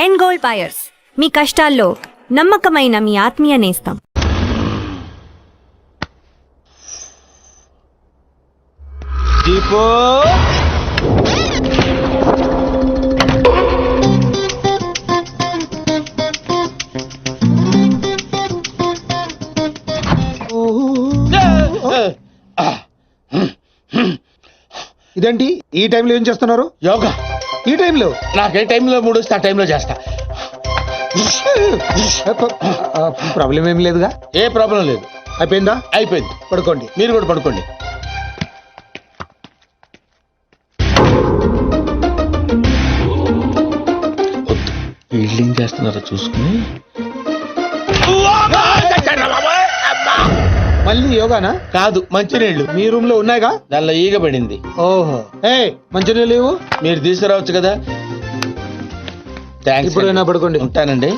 ఎన్ gold buyers, మీ కష్టాల్లో నమ్మకమైన మీ ఆత్మీయ నేస్తం. దీపో ఇదేంటి ఈ టైంలో ఏం చేస్తున్నారు? యోగా. ఈ టైంలో నాకే టైంలో మూడు వస్తే ఆ టైంలో చేస్తా. ప్రాబ్లం ఏం లేదుగా? ఏ ప్రాబ్లం లేదు. అయిపోయిందా? అయిపోయింది. పడుకోండి. మీరు కూడా పడుకోండి. ఫీల్డింగ్ చేస్తున్నారా చూసుకుని. మళ్ళీ యోగానా? కాదు, మంచినీళ్ళు. మీ రూమ్ లో ఉన్నాయిగా? దానిలో ఈగ పడింది. ఓహో, ఏ మంచినీళ్ళు లేవు? మీరు తీసుకురావచ్చు కదా. థ్యాంక్స్. ఇప్పుడైనా పడుకోండి. ఉంటానండి.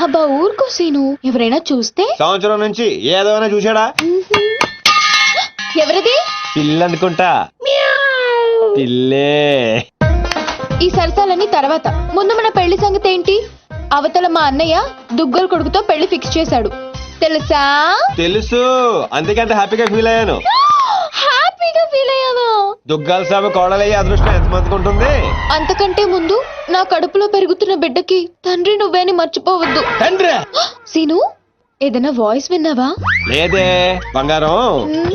అబ్బా ఊరుకో సీను, ఎవరైనా చూస్తే. సంవత్సరం నుంచి ఏదైనా చూసాడా? ఎవరిది? పిల్లి అనుకుంటా. పిల్లే. ఈ సరసాలన్నీ తర్వాత, ముందు మన పెళ్లి సంగతి ఏంటి? అవతల మా అన్నయ్య దుగ్గల కొడుకుతో పెళ్లి ఫిక్స్ చేశాడు, తెలుసా? తెలుసు, అందుకే అంత హ్యాపీగా ఫీల్ అయ్యాను. హ్యాపీగా ఫీల్ అయ్యావా? దుగ్గాల సాబు కోడలయ్యే అదృష్టం ఎంత మందికి ఉంటుంది. అంతకంటే ముందు నా కడుపులో పెరుగుతున్న బిడ్డకి తండ్రి నువ్వేని మర్చిపోవద్దు. తండ్రి. సీను, ఏదైనా వాయిస్ విన్నావా? లేదే బంగారం,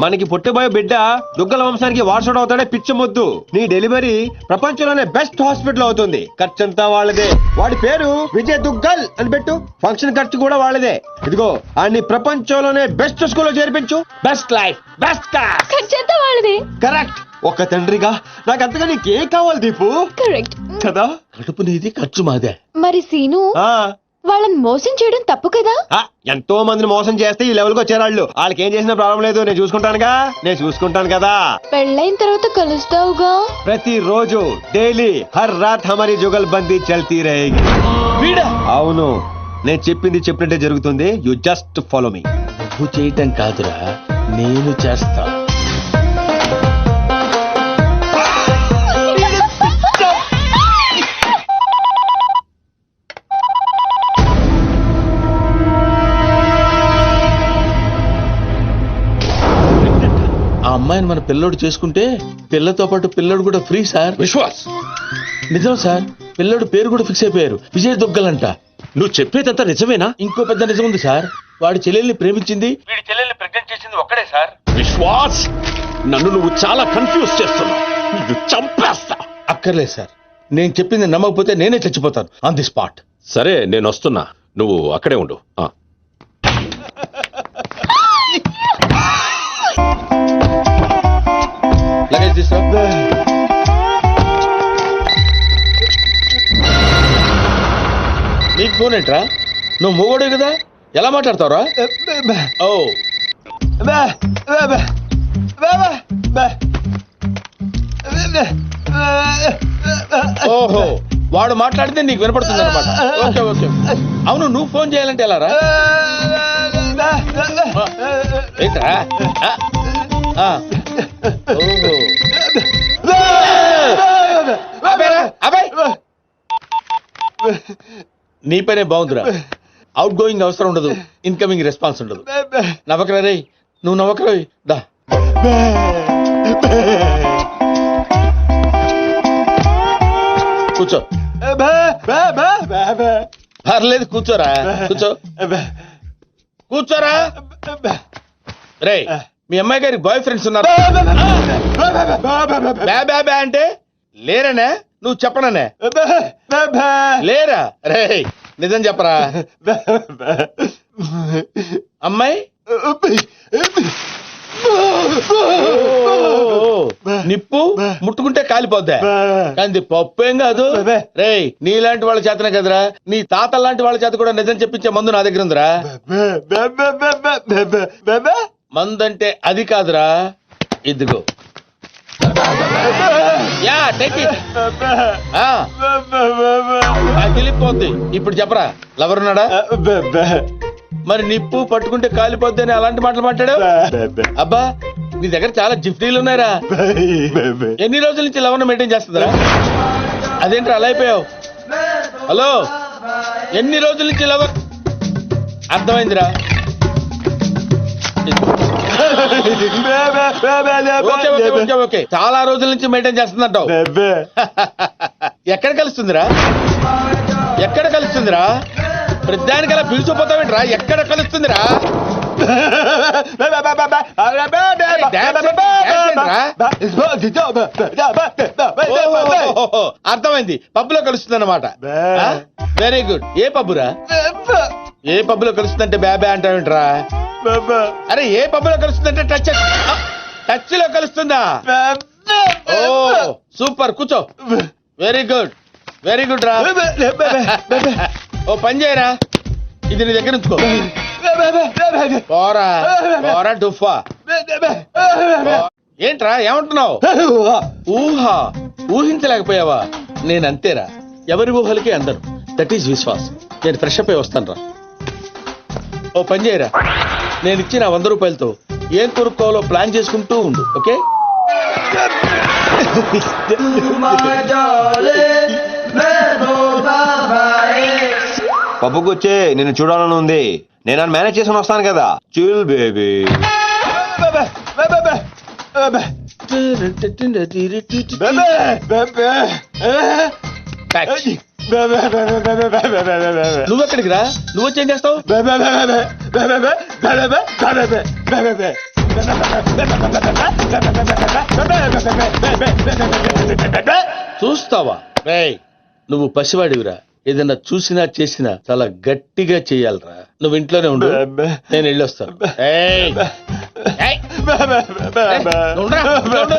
మనకి పుట్టబోయే బిడ్డ దుగ్గల వంశానికి వారసుడు అవుతాడే పిచ్చి మొద్దు. నీ డెలివరీ ప్రపంచంలోనే బెస్ట్ హాస్పిటల్ అవుతుంది. ఖర్చంతా వాళ్ళదే. వాడి పేరు విజయ్ దుగ్గల్ అని పెట్టు. ఫంక్షన్ ఖర్చు కూడా వాళ్ళదే. ఇదిగో అన్ని ప్రపంచంలోనే బెస్ట్ స్కూల్లో చేర్పించు. Best life, best class. ఖర్చంతా వాళ్ళది. కరెక్ట్. ఒక తండ్రిగా నాకు అంతగా నీకేం కావాలి దీపు? కరెక్ట్ కదా. కడుపు నీది, ఖర్చు మాదే. మరి సీను, వాళ్ళని మోసం చేయడం తప్పు కదా? ఎంతో మందిని మోసం చేస్తే ఈ లెవెల్కి వచ్చారాళ్ళు. వాళ్ళకి ఏం చేసిన ప్రాబ్లం లేదు. నేను చూసుకుంటాను కదా. పెళ్ళైన తర్వాత కలుస్తావుగా? ప్రతిరోజు డైలీ హర్ రాత్ హమారీ జుగల్ బందీ చల్తీ రహేగి. వీడా? అవును, నేను చెప్పింది చెప్పినట్టే జరుగుతుంది. You just follow me. నువ్వు చేయటం కాదురా, నేను చేస్తా. ఆ అమ్మాయిని మన పిల్లోడు చేసుకుంటే పిల్లతో పాటు పిల్లోడు కూడా ఫ్రీ సార్. విశ్వాస్, నిజం సార్. పిల్లోడు పేరు కూడా ఫిక్స్ అయిపోయారు, విజయ్ దుగ్గలంట. నువ్వు చెప్పేదంతా నిజమేనా? ఇంకో పెద్ద నిజం ఉంది సార్. వాడి చెల్లెల్ని ప్రేమించింది, వీడి చెల్లెల్ని ప్రెగ్నెంట్ చేసింది ఒక్కడే సార్. విశ్వాస్, నన్ను నువ్వు చాలా కన్ఫ్యూజ్ చేస్తున్నావు. ఇది చంపేస్తా. అక్కర్లేదు సార్, నేను చెప్పింది నమ్మకపోతే నేనే చచ్చిపోతాను ఆన్ ది స్పాట్. సరే, నేను వస్తున్నా. నువ్వు అక్కడే ఉండు. లగేజ్ తీసుకో. నీకు ఫోన్ ఏంట్రా? నువ్వు మూగోడే కదా, ఎలా మాట్లాడతావురా? ఓ ఓహో, వాడు మాట్లాడితే నీకు వినపడుతుంది అనమాట. Okay okay. అవును, నువ్వు ఫోన్ చేయాలంటే ఎలా రా? ఏంట్రా? ఓహో, నీ పనే బాగుందిరా. అవుట్ గోయింగ్ అవసరం ఉండదు, ఇన్కమింగ్ రెస్పాన్స్ ఉండదు. నవ్వకరా రే, నువ్వు నవ్వకరా. దా కూర్చో. పర్లేదు, కూర్చోరా. కూర్చోరా. రే, మీ అమ్మాయి గారికి బాయ్ ఫ్రెండ్స్ ఉన్నారు? బ్యా అంటే లేరనే? నువ్వు చెప్పననే? లేరా? రే నిజం చెప్పరా. అమ్మాయి నిప్పు ముట్టుకుంటే కాలిపోద్దా, కానీ పప్పు ఏం కాదు. రే, నీలాంటి వాళ్ళ చేతనే కదరా, నీ తాత లాంటి వాళ్ళ చేత కూడా నిజం చెప్పించే మందు నా దగ్గర ఉందిరా. మందంటే అది కాదురా, ఇదిగో. Ya, take it. తెలిపోద్ది. ఇప్పుడు చెప్పరా, లవర్ ఉన్నాడా? మరి నిప్పు పట్టుకుంటే కాలిపోద్ది అని అలాంటి మాటలు మాట్లాడావు. అబ్బా నీ దగ్గర చాలా జిఫ్టీలు ఉన్నాయరా. ఎన్ని రోజుల నుంచి లవణ మెయింటైన్ చేస్తుందిరా? అదేంట్రా అలా అయిపోయావు? హలో, ఎన్ని రోజుల నుంచి లవణ? అర్థమైందిరా. ఓకే ఓకే ఓకే ఓకే, చాలా రోజుల నుంచి మెయింటైన్ చేస్తుందంటావు. ఎక్కడ కలుస్తుందిరా? ఎక్కడ కలుస్తుందిరా? ప్రతిదానికలా పిలిచిపోతావేంట్రా? ఎక్కడ కలుస్తుందిరా? అర్థమైంది, పబ్బులో కలుస్తుంది అన్నమాట. Very good. ఏ పబ్బురా? ఏ పబ్బులో కలుస్తుందంటే బ్యాబే అంటావేంట్రా? అరే ఏ పబ్బులో కలుస్తుందంటే టచ్ లో కలుస్తుందా? ఓ సూపర్, కూర్చో. వెరీ గుడ్, వెరీ గుడ్ రా. ఓ పని చేయరా, ఇది నీ దగ్గర ఉంచుకో. పోరా పోరా డుఫా. ఏంట్రా ఏమంటున్నావు? ఊహా ఊహించలేకపోయావా? నేను అంతేరా, ఎవరి ఊహలకి అందరు. That is Vishwas. నేను ఫ్రెష్ అప్ అయి వస్తాను రా. ఓ పని చేయరా, నేను ఇచ్చిన 100 రూపాయలతో ఏం కొనుక్కోవాలో ప్లాన్ చేసుకుంటూ ఉండు. ఓకే? పప్పుకు వచ్చే నిన్ను చూడాలని ఉంది. నేను మేనేజ్ చేసుకుని వస్తాను కదా. Chill baby. నువ్వెక్కడికి రా? నువ్వు వచ్చేం చేస్తావు? చూస్తావా? రేయ్ నువ్వు పసివాడివిరా. ఏదన్నా చూసినా చేసినా చాలా గట్టిగా చెయ్యాలరా. నువ్వు ఇంట్లోనే ఉండు, నేను వెళ్ళొస్తాను. ఏయ్, ఏయ్, నువ్వు ఉండరా, ఇంట్లో ఉండు.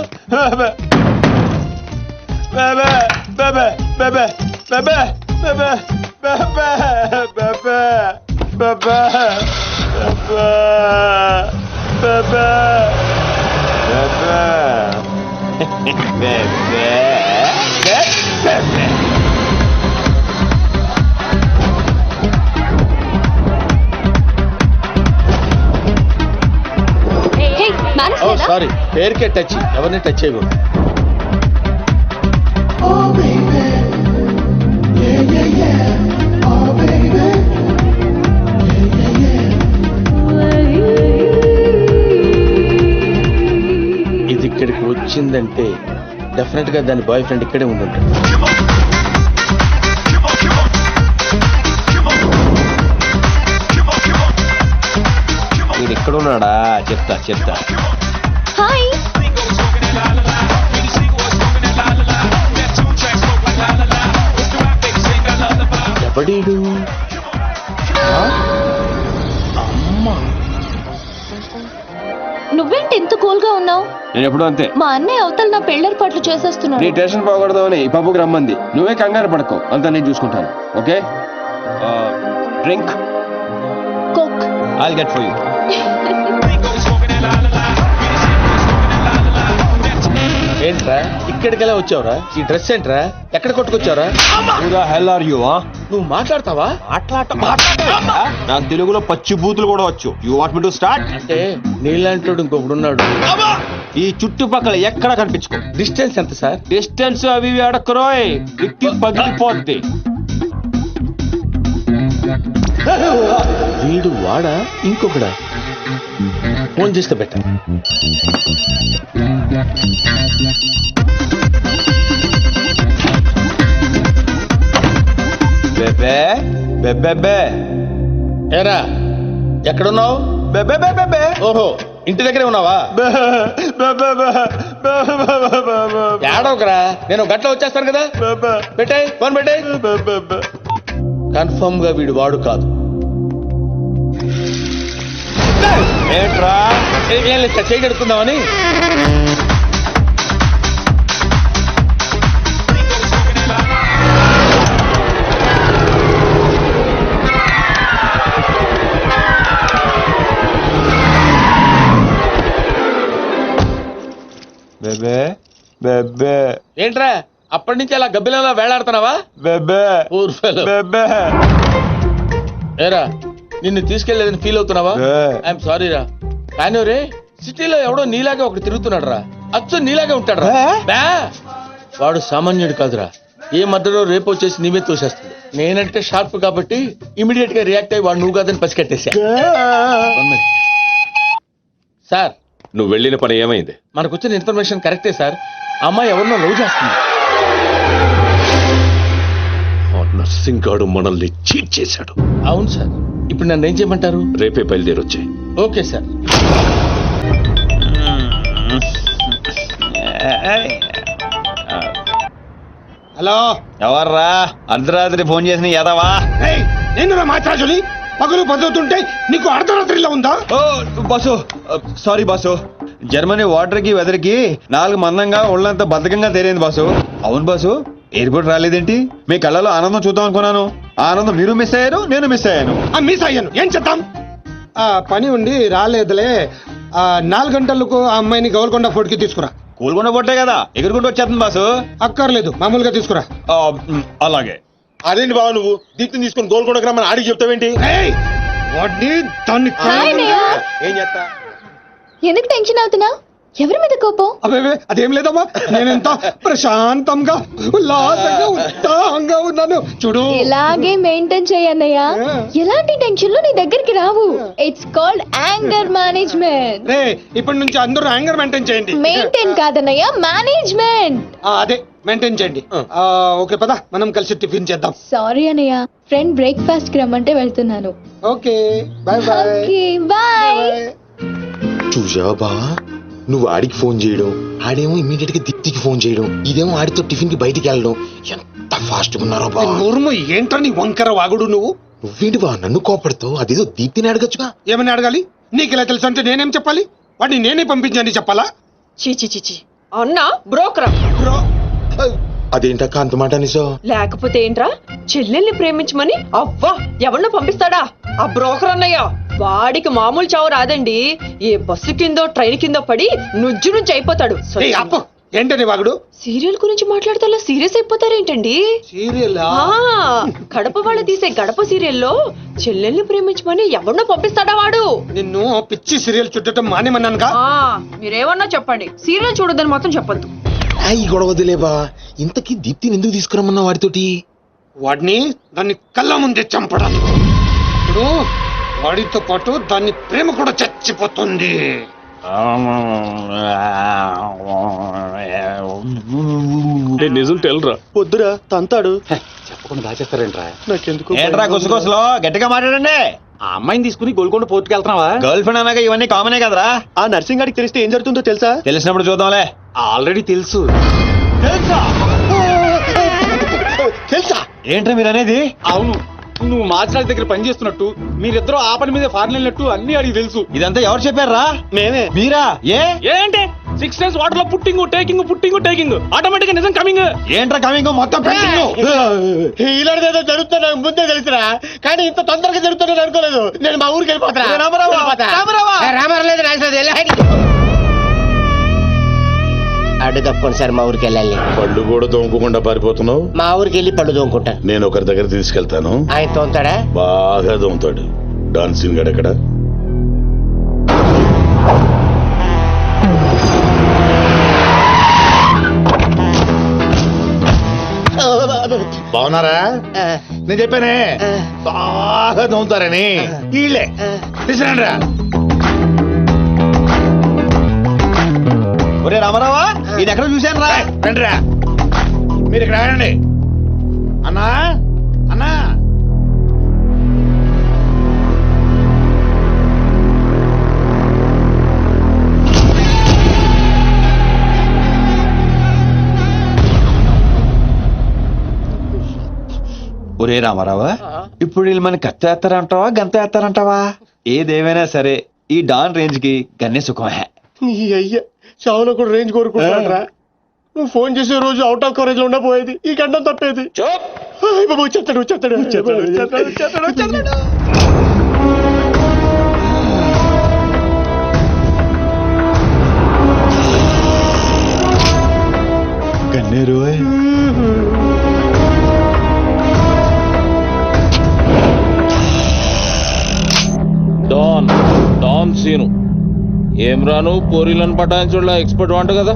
ఓ సారీ, పేరుకే టచ్, ఎవరిని టచ్ చేయకూడదు. ఇది ఇక్కడికి వచ్చిందంటే డెఫినెట్ గా దాని బాయ్ ఫ్రెండ్ ఇక్కడే ఉండుంటాడు. వీడు ఇక్కడ ఉన్నాడా? చెప్తా చెప్తా. హాయ్. ఎవడీడు? నువ్వేంటి ఇంత కూల్ గా ఉన్నావు? నేను ఎప్పుడు అంతే. మా అన్నయ్య అవతల నా పెళ్ళేర్పాట్లు చేసేస్తున్నాడు. నీ టెన్షన్ పోకూడదు అని ఈ పప్పుకి రమ్మంది. నువ్వే కంగారు పడుకో, అంతా నేను చూసుకుంటాను. Okay? Drink coke. I'll get for you. ఏంట్రా ఇక్కడికెలా వచ్చావురా? ఈ డ్రెస్ ఏంట్రా? ఎక్కడ కొట్టుకొచ్చావురా? Who the hell are you? నువ్వు మాట్లాడతావా? నాకు తెలుగులో పచ్చి బూతులు కూడా వచ్చు. You want me to start? అంటే నీలాంటి ఇంకొకడున్నాడు. ఈ చుట్టుపక్కల ఎక్కడ కనిపించుకో. డిస్టెన్స్ ఎంత సార్? డిస్టెన్స్ అవి ఇవి అడక్కరోయ్, ఇక్కి పగిలిపోద్ది. వీడు వాడా ఇంకొకడా? ఫోన్ చేస్తే బెటర్. బెబే బెబెబే. ఏరా ఎక్కడున్నావు? బెబెబెబెబే. ఓహో ఇంటి దగ్గరే ఉన్నావా? ఏడవకరా, నేను గట్ల వచ్చేస్తాను కదా. పెట్టాయి ఫోన్, పెట్టాయి. కన్ఫర్మ్ గా వీడు వాడు కాదు. ఏంట్రా? ఏం లేదు సార్, చేయగలుగుతుందామని. బెబే బెబే. ఏంట్రా అప్పటి నుంచి అలా గబ్బిలంలా వేలాడుతున్నావా? బెబే ఊర్ఫెలో. బెబే. ఏరా నిన్ను తీసుకెళ్లేదని ఫీల్ అవుతున్నావా? ఏ. ఐఎమ్ సారీ రా. కానీ రే సిటీలో ఎవడో నీలాగా ఒకటి తిరుగుతున్నాడు రా. అచ్చు నీలాగే ఉంటాడు రా. ఏ? బా. వాడు సామాన్యుడు కాదురా. ఏ మధ్యలో రేపు వచ్చేసి నీవే తోసేస్తాడు. నేనంటే షార్ప్ కాబట్టి ఇమీడియట్ గా రియాక్ట్ అయ్యి వాడు నువ్వు కాదని పసికట్టేశా. సార్ నువ్వు వెళ్ళిన పని ఏమైంది? మనకు వచ్చిన ఇన్ఫర్మేషన్ కరెక్టే సార్. అమ్మాయి ఎవరినో లవ్ చేస్తుంది. ఆ నర్సింగ్ గాడు మనల్ని చీట్ చేశాడు. అవును సార్. ఇప్పుడు నన్ను ఏం చేయమంటారు? రేపే బయలుదేరొచ్చాయి. Okay sir. హలో ఎవర్రా అర్ధరాత్రి ఫోన్ చేసిన యాదవా? నేను మాట్లాడుని పగులు పదువుతుంటే నీకు అర్ధరాత్రిలో ఉందా? ఓ boss, sorry boss. Germany water కి వెదర్ కి 4 మందంగా ఒళ్ళంతా బద్ధకంగా తేలింది బాసు. అవును బాసు, ఎయిర్పోర్ట్ రాలేదేంటి? మీ కళ్ళలో ఆనందం చూద్దాం అనుకున్నాను. ఆనందం మీరు మిస్ అయ్యారు, నేను మిస్ అయ్యాను. మిస్ అయ్యాను, ఏం చేద్దాం? పని ఉండి రాలేదులే. 4 గంటలకు ఆ అమ్మాయిని గౌల్కొండ ఫోర్ట్ కి తీసుకురా. కూలుకుండా పొట్టే కదా ఎగురుకుంటూ వచ్చేస్తుంది బాసు. అక్కర్లేదు, మామూలుగా తీసుకురా. అలాగే. అదేంటి బాబు నువ్వు దీప్తిని తీసుకొని గోల్కొండకు రమ్మని ఆడికి చెప్తావేంటి? వాడిని దాన్ని హాయ్ అన్నయ్య. ఏం చేస్తా? ఎందుకు టెన్షన్ అవుతున్నా? ఎవరి మీద కోపం? అబే అదేం లేదమ్మా, నేనెంత ప్రశాంతంగా ఉల్లాసంగా ఉత్సాహంగా ఉన్నాను చూడు. ఇలాగే మెయింటైన్ చేయన్నయ్య. ఎలాంటి టెన్షన్లు నీ దగ్గరికి రావు. It's called anger management. రే ఇప్పటి నుంచి అందరూ యాంగర్ మెయింటైన్ చేయండి. మెయింటైన్ కాదన్నయ్య, మేనేజ్మెంట్. అదే మెయింటైన్ చేయండి. ఓకే పద మనం కలిసి టిఫిన్ చేద్దాం. సారీ అన్నయ్య, ఫ్రెండ్ బ్రేక్ఫాస్ట్ కి రమ్మంటే వెళ్తున్నాను. Okay bye bye. Okay bye. చూసావా బావా, నువ్వు ఆడికి ఫోన్ చేయడం, ఆడేమో ఇమీడియట్ గా దీప్తికి ఫోన్ చేయడం, ఇదేమో ఆడితో టిఫిన్ కి బయటికి వెళ్ళడం. ఎంత ఫాస్ట్ గా ఉన్నారో బావా. నోరుము ఏంట్రా నీ వంకర వాగుడు నువ్వు? నువ్వేంటి బా నన్ను కోపడతావు? అదేదో దీప్తిని అడగచ్చుగా. ఏమని అడగాలి? నీకు ఇలా తెలుసు అంటే నేనేం చెప్పాలి? వాడిని నేనే పంపించని చెప్పాలా? చీచి చీచి అన్న బ్రోకరా? అదేంటక్క అంత మాట అనేసో? లేకపోతే ఏంట్రా, చెల్లెల్ని ప్రేమించమని అవ్వా ఎవరినో పంపిస్తాడా ఆ బ్రోకర్ అన్నయ్య? వాడికి మామూలు చావు రాదండి. ఏ బస్సు కిందో ట్రైన్ కిందో పడి నుజ్జు నుంచి అయిపోతాడు. ఏయ్, అప్పు ఏంటని వాగుడు? సీరియల్ గురించి మాట్లాడితే అలా సీరియస్ అయిపోతారేంటండి? సీరియల్ గడప వాళ్ళు తీసే గడప సీరియల్లో చెల్లెల్ని ప్రేమించమని ఎవరినో పంపిస్తాడా వాడు? నిన్ను పిచ్చి సీరియల్ చుట్టడం మానేమన్నానుగా. మీరేమన్నా చెప్పండి, సీరియల్ చూడొద్దని మాత్రం చెప్పొద్దు. ఈ గొడవ వదిలేబా. ఇంతకీ దీప్తిని ఎందుకు తీసుకురమ్మన్నా వాడితోటి? వాడిని దాన్ని కళ్ళ ముందే చంపడానికి. ఇప్పుడు వాడితో పాటు దాని ప్రేమ కూడా చచ్చిపోతుంది. నిజం తెలరా? వద్దురా తంతాడు. చెప్పకుండా దాచేస్తారేంట్రా? నాకెందుకు ఏంట్రా గుసగుసలో గట్టిగా మాట్లాడండి. ఆ అమ్మాయిని తీసుకుని గోల్కొండ పోర్టుకి వెళ్తున్నావా? గర్ల్ ఫ్రెండ్ అన్నాక ఇవన్నీ కామనే కదరా. ఆ నర్సింగ్ గారికి తెలిస్తే ఏం జరుగుతుందో తెలుసా? తెలిసినప్పుడు చూద్దాంలే. ఆల్రెడీ తెలుసు. తెలుసా? ఏంట్రా మీరు అనేది? అవును, నువ్వు మాచిరాజు దగ్గర పని చేస్తున్నట్టు, మీరిద్దరూ ఆ పని మీద ఫారెన్ వెళ్ళినట్టు అన్ని అడిగి తెలుసు. ఇదంతా ఎవరు చెప్పారా? మేమే. మీరా? ఏంటి 6 days వాటర్ లో పుట్టింగ్ ఆటోమేటిక్ గా నిజం కమింగ్. ఏంట్రా కమింగ్ మొత్తం ఇలాంటిదేదో జరుగుతుందో నాకు ముందే తెలుసురా, కానీ ఇంత తొందరగా జరుగుతుందని అనుకోలేదు. నేను మా ఊరికి వెళ్ళిపోతా. రామారావు లేదు రాజు అడ్డు తప్పకుండా సార్ మా ఊరికి వెళ్ళాలి. పళ్ళు కూడా తోముకోకుండా పారిపోతున్నావు. మా ఊరికి వెళ్ళి పళ్ళు తోముకుంటాను. నేను ఒకరి దగ్గర తీసుకెళ్తాను, ఆయన తోముతాడా? బాగా తోముతాడు. డాన్సింగ్ గడ ఎక్కడ? బాగున్నారా? నేను చెప్పానే బాగా తోముతారని. వీళ్ళే తీసుకురండి రా. ఒరే రామారావా, ఇది ఎక్కడ చూశాను రా. రండి రా, మీరు ఇక్కడ ఆగండి. అన్నా అన్నా, ఒరే రామారావా, ఇప్పుడు వీళ్ళు మన కత్తి వేస్తారంటావా గంత వేస్తారంటావా? ఏదేమైనా సరే ఈ డాన్ రేంజ్ కి గన్నే సుఖమే. నీ అయ్యా చావులో కూడా రేంజ్ కోరుకుంటారా? నువ్వు ఫోన్ చేసే రోజు అవుట్ ఆఫ్ కవరేజ్ లో ఉండబోయేది, ఈ గండం తప్పేది. చెప్తాడు. గన్నేరు సీను ఏం రాను పోరీలను పటాయించుడులా ఎక్స్పర్ట్ వంట కదా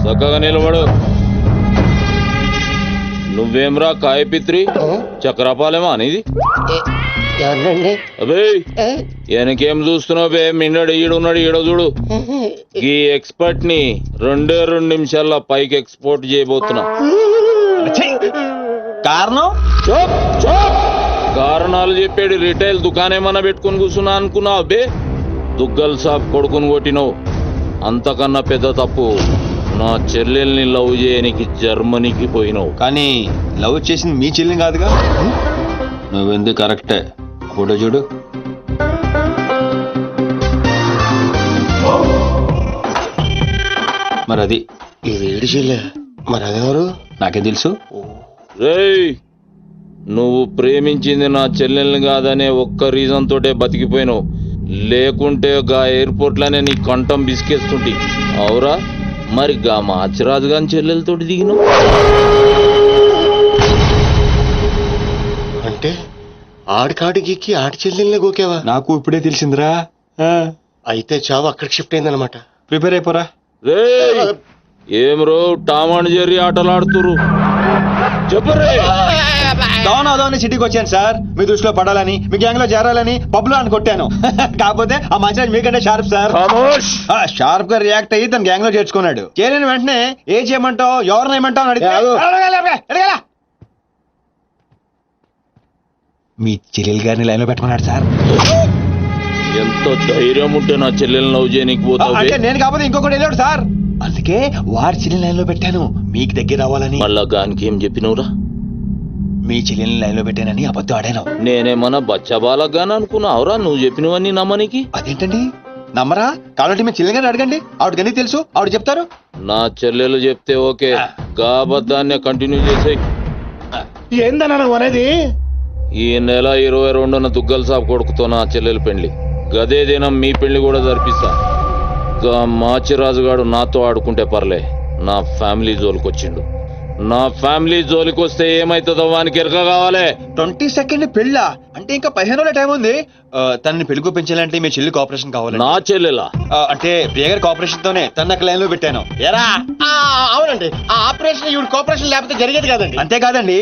చక్కగా నిలబడు. నువ్వేంరా కాయపిత్రి చక్రపాలేమా అనేది ఎవరండి అబే వెనకేం చూస్తున్నావు బే మిన్నడు ఈడున్నాడు ఈడో చూడు. ఈ ఎక్స్పర్ట్ ని 2 నిమిషాల్లో పైకి ఎక్స్పోర్ట్ చేయబోతున్నా. కారణం చూప్ చూప్. కారణాలు చెప్పాడు రిటైల్ దుకాణేమన్నా పెట్టుకుని కూర్చున్నా అనుకున్నావు బే. దుగ్గల్ సాబ్ కొడుకుని కొట్టినావు. అంతకన్నా పెద్ద తప్పు నా చెల్లెల్ని లవ్ చేయనికి జర్మనీకి పోయినావు. కానీ లవ్ చేసింది మీ చెల్లిని కాదుగా. నువ్వెందుకు కరెక్టే ఫోటో చూడు. మరి అది ఇది ఏడు చెల్లె, మరి అదెవరు? నాకే తెలుసు. రేయ్ నువ్వు ప్రేమించింది నా చెల్లెల్ని కాదనే ఒక్క రీజన్ తోటే బతికిపోయినావు. లేకుంటే గా ఎయిర్పోర్ట్ లోనే నీ కంఠం బిసికేస్తుంటి. అవురా మరి గా మాచిరాజు గాని చెల్లెలతోటి దిగినావు. అంటే ఆడికాడికి ఆడి చెల్లెల్ని గోకేవా? నాకు ఇప్పుడే తెలిసిందిరా. అయితే చావు అక్కడికి షిఫ్ట్ అయిందనమాట. ప్రిపేర్ అయిపోరా. రేయ్ ఏం రో టామ్ అండ్ జెర్రీ ఆటలాడుతురు చెప్పరే. డౌన్ అవుదామని సిటీకి వచ్చాను సార్, మీ దృష్టిలో పడాలని, మీ గ్యాంగ్ లో చేరాలని పబ్ లో అని కొట్టాను. కాకపోతే ఆ మసాజ్ మీకంటే షార్ప్ సార్. షార్ప్ గా రియాక్ట్ అయ్యి తన గ్యాంగ్ లో చేర్చుకున్నాడు. చేరిన వెంటనే ఏం చేయమంటావు ఎవరిని ఏమంటావు అని అడిగితే మీ చెల్లెలు గారిని లైన్ లో పెట్టుకున్నాడు సార్. ఎంత ధైర్యం ఉంటే నా చెల్లెల్ని లవ్ చేయనికి పోతావు అంటే నేను కాకపోతే ఇంకొకటి వెళ్ళాడు సార్. అందుకే వాడి చెల్లెని లైన్ లో పెట్టాను మీకు దగ్గర రావాలని. మళ్ళా గానికి ఏం చెప్పినవురా? మీ చెల్లెల్ని లైన్ లో పెట్టానని అబద్ధం ఆడాను. నేనేమన్నా బచ్చబాలగాని అనుకున్నావురా నువ్వు చెప్పినవన్నీ నమ్మనికి? అదేంటండి నమ్మరా? కాబట్టి మీ చెల్లెలు గారిని అడగండి, ఆవిడ గని తెలుసు, ఆవిడ చెప్తారు. నా చెల్లెలు చెప్తే ఓకే, గా అబద్ధాన్ని కంటిన్యూ చేసేయి. ఏందన్నా నువ్వు అనేది? ఈ నెల 22న దుగ్గల్ సాబ్ కొడుకుతో నా చెల్లెలు పెళ్లి. గదే దినం మీ పెళ్లి కూడా జరిపిస్తా. గా మాచిరాజుగాడు నాతో ఆడుకుంటే పర్లే, నా ఫ్యామిలీ జోలికొచ్చిండు. నా ఫ్యామిలీ జోలికొస్తే ఏమైతుందో వానికి ఎరక కావాలి. 22nd పెళ్ళా? అంటే ఇంకా 15 రోజుల టైం ఉంది. తనని పెళ్లి పెంచాలంటే మీ చెల్లి కోఆపరేషన్ కావాలి. నా చెల్లెలా? అంటే ప్రియ గారి కోఆపరేషన్ తోనే తన లైన్ లో పెట్టాను. ఎరా అవునండి, ఆ ఆపరేషన్ ఈవిడ కోఆపరేషన్ లేకపోతే జరిగేది కాదండి. అంతేకాదండి,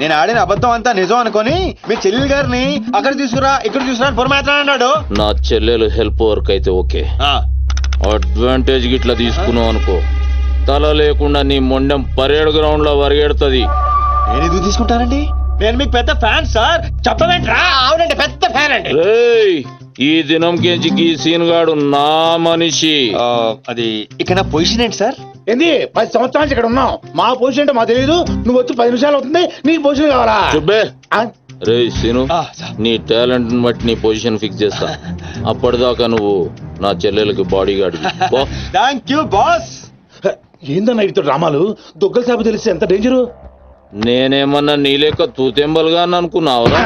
నేను ఆడిన అబద్ధం అంతా నిజం అనుకొని మీ చెల్లెలు గారిని అక్కడ తీసుకురా ఇక్కడ తీసుకురా అని పొరమాత్రం అన్నాడు. నా చెల్లెలు హెల్ప్ వర్క్ అయితే ఓకే, అడ్వాంటేజ్ గిట్లా తీసుకున్నావు అనుకో తల లేకుండా నీ మొండెం పరేడ్ గ్రౌండ్ లో వరిగెడుతుంది. నేను ఎందుకు తీసుకుంటానండి? నేను మీకు పెద్ద ఫ్యాన్ సార్, చెప్పవేంట్రా? అవునండి, పెద్ద ఫ్యాన్ అండి. రేయ్ ఈ దినం కెంచి ఈ సీన్ గాడు నా మనిషి. అది ఇక నా పొజిషన్ ఏంటి సార్? ఏంది 10 సంవత్సరాల నుంచి ఇక్కడ ఉన్నావు, మా పొజిషన్ అంటే మాకు తెలియదు. నువ్వు వచ్చి 10 నిమిషాలు అవుతుంది, నీకు పొజిషన్ కావాలా? చుబ్బే. ఆ? రేయ్ సీను, సార్. నీ టాలెంట్ బట్టి నీ పొజిషన్ ఫిక్స్ చేస్తా. అప్పటిదాకా నువ్వు నా చెల్లెలకి body guard. Thank you boss. ఏందన్నా ఇటు రామాలు? దుగ్గల సాబు తెలిస్తే ఎంత డేంజరు? నేనేమన్నా నీ లెక్క తూతెంబలుగా అనుకున్నావురా?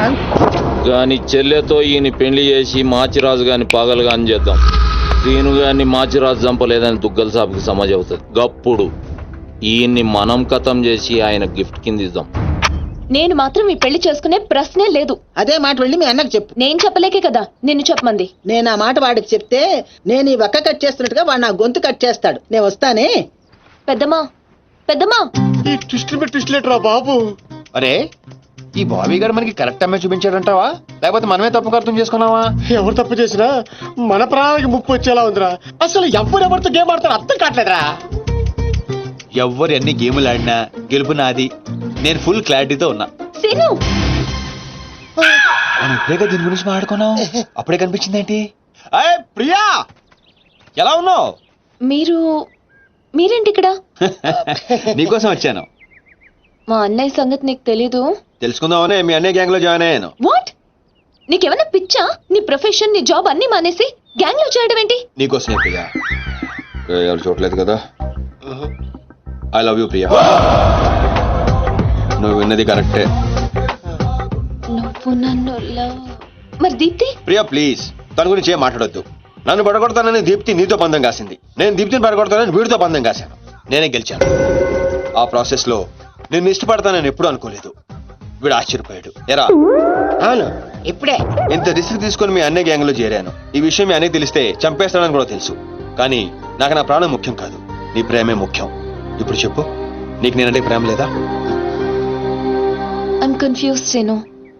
గాని చెల్లెతో ఈయన పెళ్లి చేసి మాచిరాజు గాని పాగలు గాని చేద్దాం. సీను గాని మాచిరాజు చంపలేదని దుగ్గల సాబుకి సమాజ్ అవుతుంది. గప్పుడు ఈయన్ని మనం కథం చేసి ఆయన గిఫ్ట్ కింద ఇద్దాం. నేను మాత్రం ఈ పెళ్లి చేసుకునే ప్రశ్నే లేదు. అదే మాట వెళ్ళి మీ అన్నకు చెప్పు. నేను చెప్పలేకే కదా నిన్ను చెప్పమంది. నేను ఆ మాట వాడికి చెప్తే నేను ఈ వక్క కట్ చేస్తున్నట్టుగా వాడు నా గొంతు కట్ చేస్తాడు. నేను వస్తానే. పెద్దమ్మా పెద్దమ్మా, ఈ ట్విస్ట్ లేటరా బాబు. అరే ఈ బాబీ గారు మనకి కరెక్ట్ అమ్మాయి చూపించాడంటావా, లేకపోతే మనమే తప్పుగా అర్థం చేసుకున్నావా? ఎవరు తప్పు చేసినా మన ప్రాణానికి ముప్పు వచ్చేలా ఉందిరా. అసలు ఎవరెవరితో గేమ్ ఆడతారు అర్థం కావట్లేదురా. ఎవ్వరు ఎన్ని గేములు ఆడినా గెలుపు నాది. నేను ఫుల్ క్లారిటీతో ఉన్నా. సీను మనం ఇప్పుడే దీని గురించి మాట్లాడుకున్నాం, అప్పుడే కనిపించింది ఏంటి? అయ్యే ప్రియా, ఎలా ఉన్నావు? మీరేంటి ఇక్కడ? నీకోసం వచ్చాను. మా అన్నయ్య సంగతి నీకు తెలీదు. తెలుసుకుందామనే మీ అన్నయ్య గ్యాంగ్ లో జాయిన్ అయ్యాను. వాట్? నీకేమైనా పిచ్చా? నీ ప్రొఫెషన్ నీ జాబ్ అన్ని మానేసి గ్యాంగ్ లో చేయడం ఏంటి? నీకోసమే ప్రియా. ఎవరు చూడలేదు కదా. I love you Priya. నువ్వు విన్నది కరెక్టే. నువ్వు నన్ను మరి దీప్తి? ప్రియా ప్లీజ్ తన గురించి ఏం మాట్లాడొద్దు. నన్ను పడగొడతానని దీప్తి నీతో పందెం కాసింది, నేను దీప్తిని పడగొడతానని వీడితో పందెం కాశాను. నేనే గెలిచాను. ఆ ప్రాసెస్ లో నిన్ను ఇష్టపడతానని ఎప్పుడు అనుకోలేదు. వీడు ఆశ్చర్యపోయాడు. ఎరా అవును ఇప్పుడే ఇంత రిస్క్ తీసుకొని మీ అన్నయ్య గ్యాంగ్ లో చేరాను. ఈ విషయం మీ అన్నయ్య తెలిస్తే చంపేస్తానని కూడా తెలుసు. కానీ నాకు నా ప్రాణం ముఖ్యం కాదు, నీ ప్రేమే ముఖ్యం. ఇప్పుడు చెప్పు, నీకు నేనంటే ప్రేమ లేదా? I'm confuse Seenu.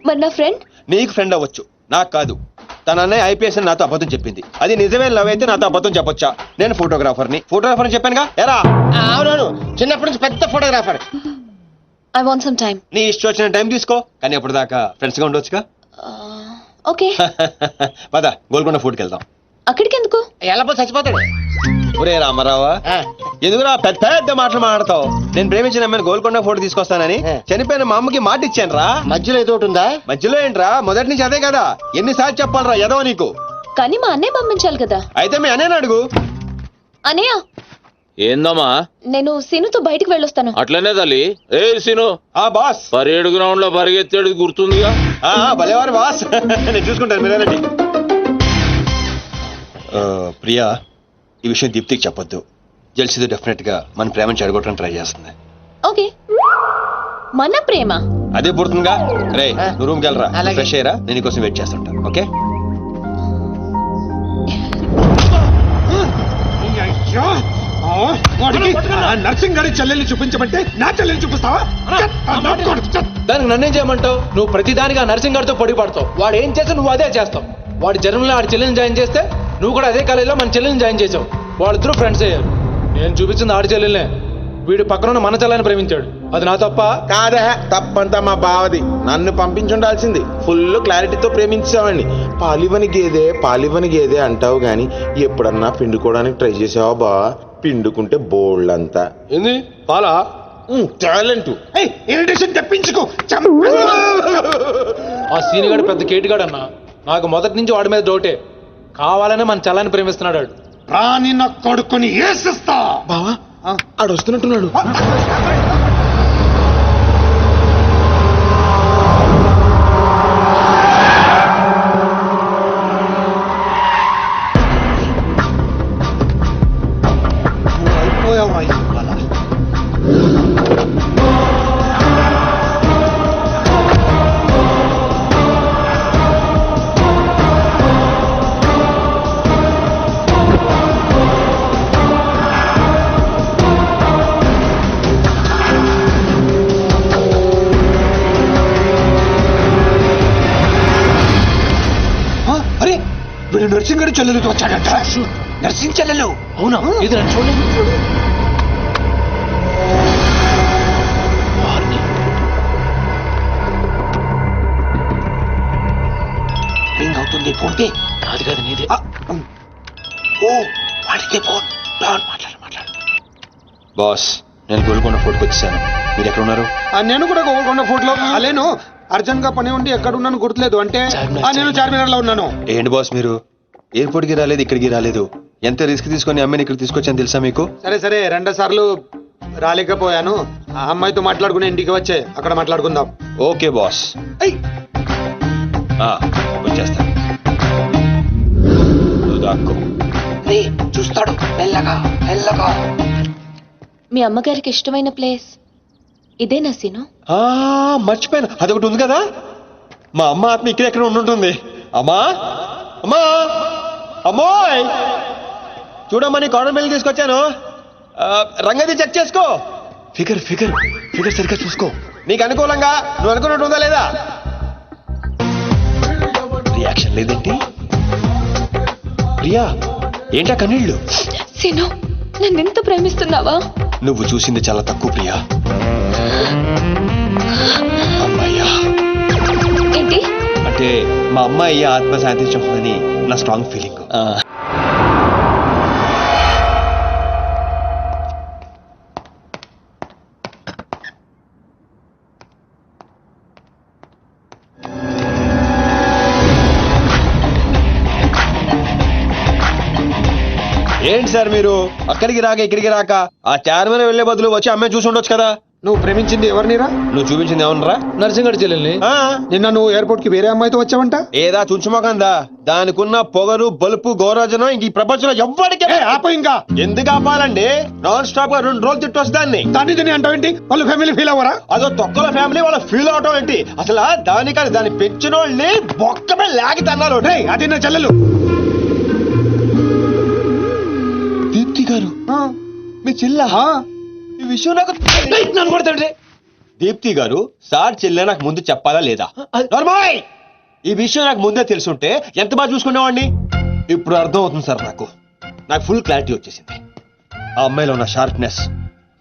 మరి నా ఫ్రెండ్? నీకు ఫ్రెండ్ అవ్వచ్చు, నాకు కాదు. తన అన్నయ్య ఐపీఎస్ అని నాతో అబద్ధం చెప్పింది. అది నిజమే లవ్ అయితే నాతో అబద్ధం చెప్పొచ్చా? నేను ఫోటోగ్రాఫర్ చెప్పానుగా. ఎరా అవునవును చిన్నప్పటి నుంచి పెద్ద photographer. I want some time. నీ ఇష్టం వచ్చిన టైం తీసుకో, కానీ అప్పుడు దాకా ఫ్రెండ్స్ గా ఉండొచ్చుగా. ఓకే. పద గోల్కొండ ఫుడ్కి వెళ్దాం. అక్కడికి ఎందుకు? ఎలాపో చచ్చిపోతాడు. ఒరే రామారావా, ఎందుకురా పెద్ద పెద్ద మాటలు మాట్లాడతావు? నేను ప్రేమించిన అమ్మాయిని గోల్కొండ ఫోటో తీసుకొస్తానని చనిపోయిన మా అమ్మకి మాట ఇచ్చాను రా. మధ్యలో ఏదో ఒకటి ఉందా? మధ్యలో ఏంట్రా, మొదటి నుంచి అదే కదా. ఎన్నిసార్లు చెప్పాలరా ఎదవ నీకు? కానీ మా అన్నయ్య పంపించాలి కదా. అయితే మీ అన్నయ్యని అడుగు. అన్నయ్య ఏందమ్మా? నేను సీనుతో బయటికి వెళ్ళొస్తాను. అట్లనే తల్లి. ఏ సీను, ఆ బాస్ పరేడ్ గ్రౌండ్ లో పరిగెత్తేది గుర్తుందిగా? భలేవారు బాస్. నేను చూసుకుంటాను, మీరేనండి. ప్రియా, ఈ విషయం దీప్తికి చెప్పొద్దు. జెల్సీతో డెఫినెట్ గా మన ప్రేమను చెడగొట్టడం ట్రై చేస్తుంది. ఓకే. మన ప్రేమ అదే పుడుతుందిగా. రే నువ్వు రూమ్కి వెళ్ళరా, అలాగే. ఫ్రెష్ అయ్యరా, నేను నీకోసం వెయిట్ చేస్తుంటా. ఓకే. అయ్యో, వాడికి ఆ నర్సింగ్ గారి చెల్లెల్ని చూపించమంటే నా చెల్లెల్ని చూపిస్తావా? దానికి నన్నేం చేయమంటావు? నువ్వు ప్రతిదానికి ఆ నర్సింగ్ గారితో పొడి పడతావు. వాడు ఏం చేస్తే నువ్వు అదే చేస్తావు. వాడి జన్మలో ఆడి చెల్లెని జాయిన్ చేస్తే నువ్వు కూడా అదే కాలేజీలో మన చెల్లెని జాయిన్ చేసావు. వాళ్ళిద్దరూ ఫ్రెండ్స్ అయ్యారు. నేను చూపించింది ఆడి చెల్లెల్నే. వీడు పక్కన మన చెల్లని ప్రేమించాడు. అది నా తప్ప కాదా? తప్పంతా మా బావది. నన్ను పంపించుండాల్సింది. ఫుల్ క్లారిటీతో ప్రేమించావండి. పాలివని గేదే అంటావు గాని ఎప్పుడన్నా పిండుకోవడానికి ట్రై చేసావా బా? పిండుకుంటే బోల్డ్ అంతా. ఏంది పాలా? టాలెంట్. ఇరిటేషన్ తెప్పించుకో. ఆ సీనిగాడు పెద్ద కేటుగాడు అన్న. నాకు మొదటి నుంచి వాడి మీద డౌటే. కావాలనే మన చెల్లని ప్రేమిస్తున్నాడు వాడు. రాని నా కొడుకుని ఏసిస్తా. బావా ఆడు వస్తున్నట్టున్నాడు. అరే వీడు నర్సింగ్ గారి చెల్లెలతో వచ్చాడట. నర్సింగ్ చెల్లెలు. అవునా? ఇది నన్ను చూడలేదు. రింగ్ అవుతుంది. ఫోన్కి కాదు కాదు నీదే. ఓ వాడితే ఫోన్. మాట్లాడు. బాస్, నేను గోల్కొండ ఫోర్ట్కి వచ్చాను. మీరు ఎక్కడ ఉన్నారు? నేను కూడా గోల్కొండ ఫోర్ట్లో లేను. అర్జెంట్ గా పని ఉండి ఎక్కడ ఉన్నాను గుర్తులేదు. అంటే నేను చార్మినార్ లో ఉన్నాను. ఏంటి బాస్ మీరు ఎయిర్పోర్ట్ కి రాలేదు, ఇక్కడికి రాలేదు? ఎంత రిస్క్ తీసుకొని అమ్మాయిని ఇక్కడ తీసుకొచ్చాను తెలుసా మీకు? సరే 2 సార్లు రాలేకపోయాను. ఆ అమ్మాయితో మాట్లాడుకుని ఇంటికి వచ్చే అక్కడ మాట్లాడుకుందాం. ఓకే బాస్, వచ్చేస్తా. నువ్వు దాక్కో. చూస్తాడు మెల్లగా. మీ అమ్మగారికి ఇష్టమైన ప్లేస్ ఇదేనా సీను? మర్చిపోయాను, అదొకటి ఉంది కదా. మా అమ్మ ఆత్మ ఇక్కడ ఎక్కడ ఉండుంటుంది. అమ్మా అమ్మోయ్, చూడమ్మా, నీ కాటన్ బిల్ తీసుకొచ్చాను. రంగది చెక్ చేసుకో. ఫిగర్ సరిగ్గా చూసుకో. నీకు అనుకూలంగా నువ్వు అనుకున్నట్టు ఉందా లేదా? రియాక్షన్ లేదేంటి? ప్రియా, ఏంటా కన్నీళ్ళు? సీను, నన్ను ఎంత ప్రేమిస్తున్నావా? నువ్వు చూసింది చాలా తక్కువ ప్రియా. అమ్మాయ్యా ఏంటి అంటే మా అమ్మాయి ఆత్మ శాంతించమని నా స్ట్రాంగ్ ఫీలింగ్. ఏంటి సార్ మీరు అక్కడికి రాక ఇక్కడికి రాక ఆ చార్మన్ వెళ్లే బదులు వచ్చి అమ్మాయి చూసి ఉండొచ్చు కదా. నువ్వు ప్రేమించింది ఎవరినిరా? నువ్వు చూపించింది ఏమన్నారా? నర్సింగడి చెల్లెల్ని. నిన్న నువ్వు ఎయిర్పోర్ట్ కి వేరే అమ్మాయితో వచ్చావంట. ఏదా చుంచుమోకందా? దానికున్న పొగరు బలుపు గౌరవజనం ఇంక ఈ ప్రపంచంలో ఎవ్వడికి ఆప ఇంకా ఎందుకు ఆపాలండి? నాన్ స్టాప్ గా 2 రోజులు తిట్టొచ్చు దాన్ని. దాన్ని తిని అంటావేంటి? వాళ్ళ ఫ్యామిలీ ఫీల్ అవ్వరా? అదో తొక్కల ఫ్యామిలీ వాళ్ళ ఫీల్ అవటం ఏంటి? అసలు దానికని దాన్ని పెంచిన వాళ్ళని బొక్కమే లాగి తన్నారు. రేయ్, అది నా చెల్లెలు. దీప్తి గారు మీ చెల్ల ఈ విషయం నాకు నన్ను కొడతాడు. దీప్తి గారు సార్ చెల్లె నాకు ముందు చెప్పాలా లేదా? నార్మల్ ఈ విషయం నాకు ముందే తెలుసుంటే ఎంత బాగా చూసుకునేవాడిని. ఇప్పుడు అర్థం అవుతుంది సార్. నాకు ఫుల్ క్లారిటీ వచ్చేసింది. ఆ అమ్మాయిలో ఉన్న షార్ప్నెస్,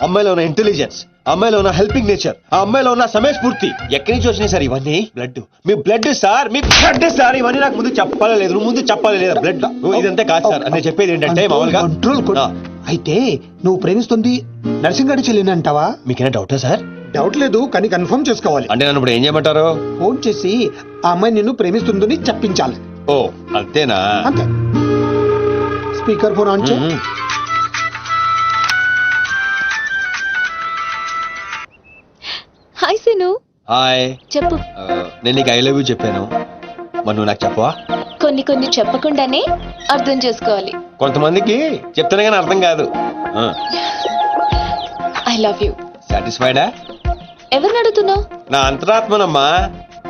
అమ్మాయిలో ఉన్న ఇంటెలిజెన్స్, అమ్మాయిలో ఉన్న హెల్పింగ్ నేచర్, ఆ అమ్మాయిలో ఉన్న సమయస్ఫూర్తి ఎక్కడి నుంచి వచ్చినాయి సార్ ఇవన్నీ? బ్లడ్, మీ బ్లడ్ సార్, మీ బ్లడ్ సార్. ఇవన్నీ నాకు ముందు చెప్పాలా లేదు? నువ్వు ముందు చెప్పాలా లేదా? బ్లడ్ ఇదంతా కాదు సార్. నేను చెప్పేది ఏంటంటే మామూలుగా అయితే నువ్వు ప్రేమిస్తుంది నర్సింగడి చెల్లిని అంటావా? మీకేనా డౌటా సార్? డౌట్ లేదు, కానీ కన్ఫర్మ్ చేసుకోవాలి. అంటే నన్ను ఇప్పుడు ఏం చేయమంటారు? ఫోన్ చేసి ఆ అమ్మాయి నిన్ను ప్రేమిస్తుందని చెప్పించాలి. ఓ అంతేనా? అంతే. స్పీకర్ ఫోన్ ఆన్ చేయి. హాయ్ సీను. హాయ్. చెప్పు. నేను నీకు ఐ లవ్ యూ చెప్పాను, మరి నువ్వు నాకు చెప్పవా? కొన్ని చెప్పకుండానే అర్థం చేసుకోవాలి. కొంతమందికి చెప్తానే కానీ అర్థం కాదు. I love you. సాటిస్ఫైడా? ఎవరిని అడుగుతున్నావు? నా అంతరాత్మనమ్మా.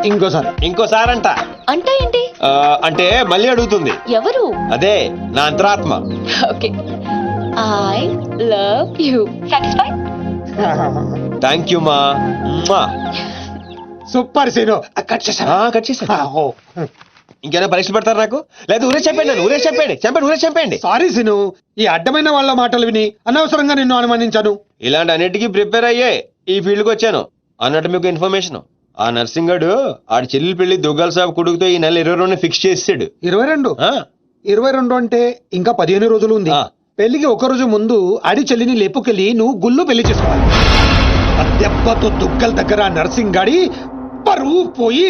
ఇంకోసారి అంట. అంటే ఏంటి? అంటే మళ్ళీ అడుగుతుంది. ఎవరు? అదే నా అంతరాత్మ. Okay. I love you. Satisfy? Thank you మా. Super scene. కట్ చేసా. ఇంకేనా పరీక్షలు పెడతారు నాకు? లేదు ఊరే చెప్పండి. సారీ సీను, ఈ అడ్డమైన వాళ్ళ మాటలు విని అనవసరంగా నిన్ను అనుమానించాను. ఇలాంటి అన్నిటికీ ప్రిపేర్ అయ్యే ఈ ఫీల్డ్ కి వచ్చాను. అన్నట్టు మీకు ఇన్ఫర్మేషన్, ఆ నర్సింగడు ఆడి చెల్లెలు పెళ్లి దుగ్గాల సాబ్ కొడుకుతో ఈ నెల 22 ఫిక్స్ చేసాడు. 22 అంటే ఇంకా 15 రోజులు ఉంది. పెళ్లికి ఒక రోజు ముందు ఆడి చెల్లిని లేపుకెళ్ళి నువ్వు గుళ్ళు పెళ్లి చేసుకోవాలి. ఆ దెబ్బతో దుగ్గల దగ్గర నర్సింగ్ గాడి పరువు పోయి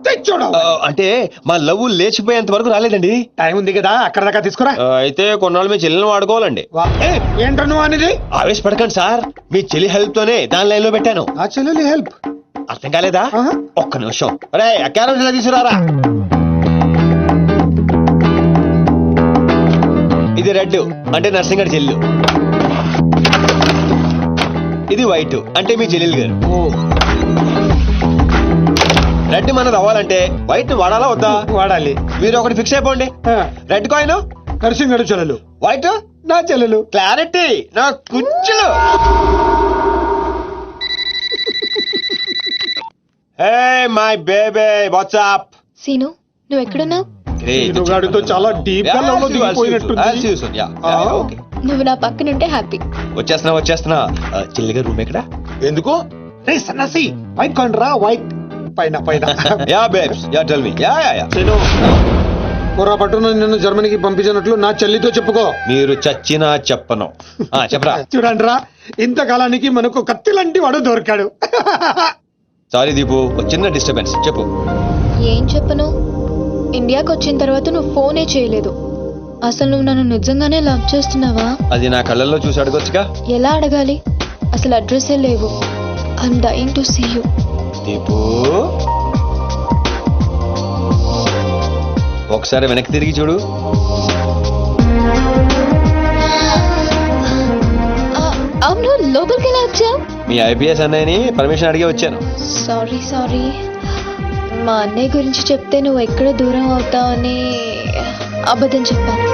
తెచ్చోడు. అంటే మా లవ్ లేచిపోయేంత వరకు రాలేదండి. టైం ఉంది కదా, అక్కడ దాకా తీసుకురా. అయితే కొన్నాళ్ళు మీ చెల్లెని వాడుకోవాలండి. ఏంటో నువ్వు అనేది? ఆవేశపడకండి సార్, మీ చెల్లి హెల్ప్ తోనే దాని లైన్ లో పెట్టాను. ఆ చెల్లెలి హెల్ప్ అర్థం కాలేదా? ఒక్క నిమిషం. అరే అక్కారం తీసుకురారా. ఇది రెడ్ అంటే నర్సింగడి చెల్లు, ఇది వైట్ అంటే మీ చెల్లెలు గారు. రెడ్ మనది అవ్వాలంటే వైట్ వాడాలా వద్దా? వాడాలి. మీరు ఒకటి ఫిక్స్ అయిపోండి. రెడ్ కాయిన్ నర్సింగడి చెల్లెలు, వైట్ నా చెల్లెలు. క్లారిటీ నా కుచ్చులు. Hey my baby, what's up? Seenu, నువ్వు ఎక్కడున్నావు? గాడితో చాలా డీప్ గా లవ్ లో దిగిపోయినట్టుంది. నువ్వు నా పక్కనుంటే హ్యాపీ. వచ్చేస్తున్నా. చెల్లిగా రూమ్ ఎక్కడ? ఎందుకు? రే సన్నసి, వైట్ కాయిన్ రా. వైట్ పైన yeah babes, yeah tell me. Yeah పొరపాటున నిన్ను జర్మనీకి పంపించినట్లు నా చెల్లితో చెప్పుకో. మీరు చచ్చినా చెప్పను. చెప్పరా. చూడండి రా, ఇంతకాలానికి మనకు కత్తి లాంటి వాడు దొరికాడు. సారీ దీపు, ఒక చిన్న డిస్టర్బెన్స్. చెప్పు. ఏం చెప్పను? ఇండియాకి వచ్చిన తర్వాత నువ్వు ఫోనే చేయలేదు. అసలు నువ్వు నన్ను నిజంగానే లవ్ చేస్తున్నావా? అది నా కళ్ళల్లో చూసి అడగొచ్చుగా. ఎలా అడగాలి? అసలు అడ్రస్సే లేవు. I'm dying to see you. Deepu, ఒకసారి వెనక్కి తిరిగి చూడు. అవును, లోపలికి ఎలా వచ్చావు? మీ ఐపీఎస్ అన్నయ్యని పర్మిషన్ అడిగి వచ్చాను. సారీ. మా అన్నయ్య గురించి చెప్తే నువ్వు ఎక్కడ దూరం అవుతావని అబద్ధం చెప్పాను.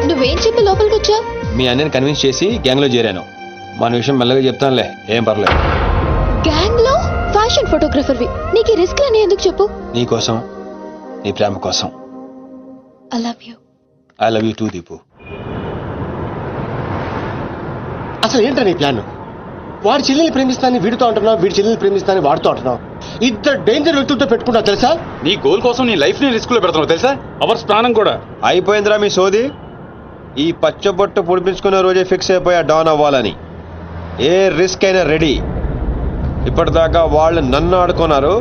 నువ్వేం చెప్పి లోపలికి వచ్చావు? మీ అన్నయ్యని కన్విన్స్ చేసి గ్యాంగ్ లో చేరాను. మన విషయం మెల్లగా చెప్తానులే, ఏం పర్లేదు. గ్యాంగ్ లో ఫ్యాషన్ ఫోటోగ్రఫర్వి, నీకు ఈ రిస్క్ అని ఎందుకు చెప్పు? నీ కోసం, నీ ప్రేమ కోసం. I love you. I love you two Deepu. అసలు ఏంటో నీ ప్లాన్? వాడి చెల్లెల్ని ప్రేమిస్తాను వీడితో అంటున్నావు, వీడి చెల్లెల్ని ప్రేమిస్తాను వాడితో అంటున్నావు. ఇద్దరు డేంజర్ వ్యక్తులతో పెట్టుకున్నావు తెలుసా? నీ గోల్ కోసం నీ లైఫ్ ని రిస్క్ లో పెడుతున్నావు తెలుసా? అవర్స్ ప్రాణం కూడా. అయిపోయిందిరా మీ సోది. ఈ పచ్చబొట్టు పొడిపించుకునే రోజే ఫిక్స్ అయిపోయా డాన్ అవ్వాలని. ఏ రిస్క్ అయినా రెడీ. ఇప్పటిదాకా వాళ్ళు నన్ను ఆడుకున్నారు,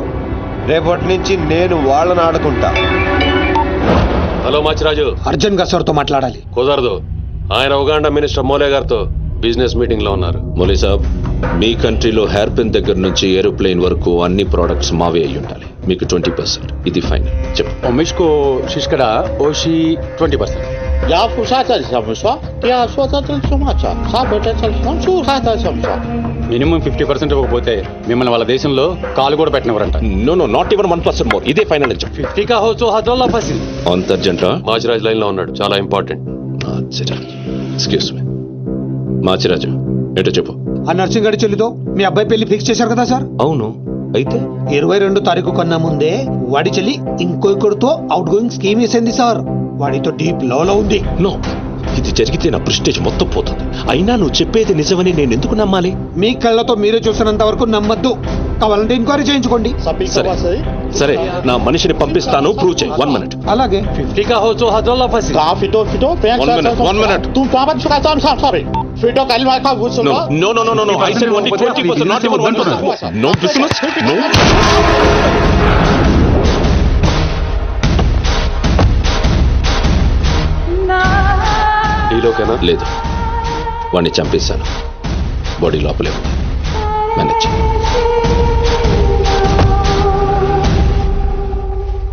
రేపటి నుంచి నేను వాళ్ళని ఆడుకుంటా. హలో మాచిరాజు, అర్జున్ గారు సార్తో మాట్లాడాలి. కుదరదు. ఆయన ఉగాండా మినిస్టర్ మోలే గారితో బిజినెస్ మీటింగ్ లో ఉన్నారు. మౌలీ సాబ్, మీ కంట్రీలో హెయిర్ పిన్ దగ్గర నుంచి ఏరోప్లేన్ వరకు అన్ని ప్రోడక్ట్స్ మావే అయి ఉండాలి. మీకు 20%. ఇది ఫైనల్. చెప్పు. ఒమిష్కో శిష్కడ ఓషి 20%. యా పుషాచ సమస్య యా స్వతంత్ర సమాచ సాబట చల్సం సుహాత సంస మినిమం 50% ఇవ్వకపోతే మిమ్మల్ని వాళ్ళ దేశంలో కాలు కూడా పెట్టినవరంట. No no, not even 1% more. ఇదే ఫైనల్ అని చెప్పు. 50 కా హోచో హజోల్లా ఫసిల్. అంత అర్జెంటా? మాచిరాజ్ లైన్ లో ఉన్నాడు, చాలా important. Machiraj, excuse me. Machiraju, ఎటో చెప్పు. ఆ నర్సింగ్ గారి చెల్లితో మీ అబ్బాయి పెళ్లి ఫిక్స్ చేశారు కదా సార్? అవును, అయితే 22 తారీఖు కన్నా ముందే వాడి చెల్లి ఇంకొకరితో అవుట్ గోయింగ్ స్కీమ్ వేసింది సార్. వాడితో డీప్ లవ్ లో ఉంది. నో, ఇది జరిగితే నా ప్రెస్టేజ్ మొత్తం పోతుంది. అయినా నువ్వు చెప్పేది నిజమని నేను ఎందుకు నమ్మాలి? మీ కళ్ళతో మీరే చూసినంత వరకు నమ్మద్దు. కావాలంటే ఎంక్వైరీ చేయించుకోండి. సరే సరే, నా మనిషిని పంపిస్తాను, ప్రూవ్ చేయి. 1 minute. అలాగే 50 కా హోచో హజోల్లా ఫసిల్. కా ఫిటో ఫిటో One minute. తుమ్ పాపన్ సుకా సామ్ సారీ ఫిటో కల్మా కా గుసో No, no, no, no, no. I said only 20%, not even 1%. No business. No. ఈలోకేనా? లేదు, వాడిని చంపేశాను. బాడీ లోపలే ఉంది. మేనేజ్.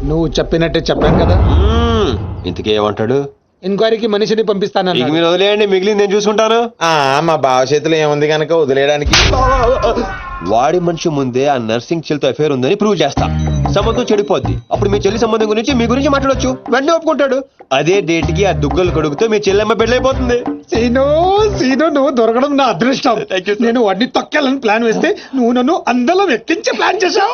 నువ్వు చెప్పినట్టే చెప్పాను కదా. ఇంతకీ ఏమంటాడు? ఎంక్వైరీకి మనిషిని పంపిస్తాను. ఇక మీరు వదిలేయండి, మిగిలింది నేను చూసుకుంటాను. మా బావ చేతిలో ఏముంది కనుక వదిలేయడానికి. వాడి మనిషి ముందే ఆ నర్సింగ్ చెల్లితో అఫేర్ ఉందని ప్రూవ్ చేస్తా. సంబంధం చెడిపోద్ది. అప్పుడు మీ చెల్లి సంబంధం గురించి మీ గురించి మాట్లాడొచ్చు. వెంటనే ఒప్పుకుంటాడు. అదే డేట్ కి ఆ దుగ్గలు కొడుకుతో మీ చెల్లెమ్మ పెళ్ళైపోతుంది. సీను నువ్వు దొరకడం నా అదృష్టం. నేను వాడిని తొక్కాలని ప్లాన్ వేస్తే నువ్వు నన్ను అందరం ఎక్కించి ప్లాన్ చేశావు.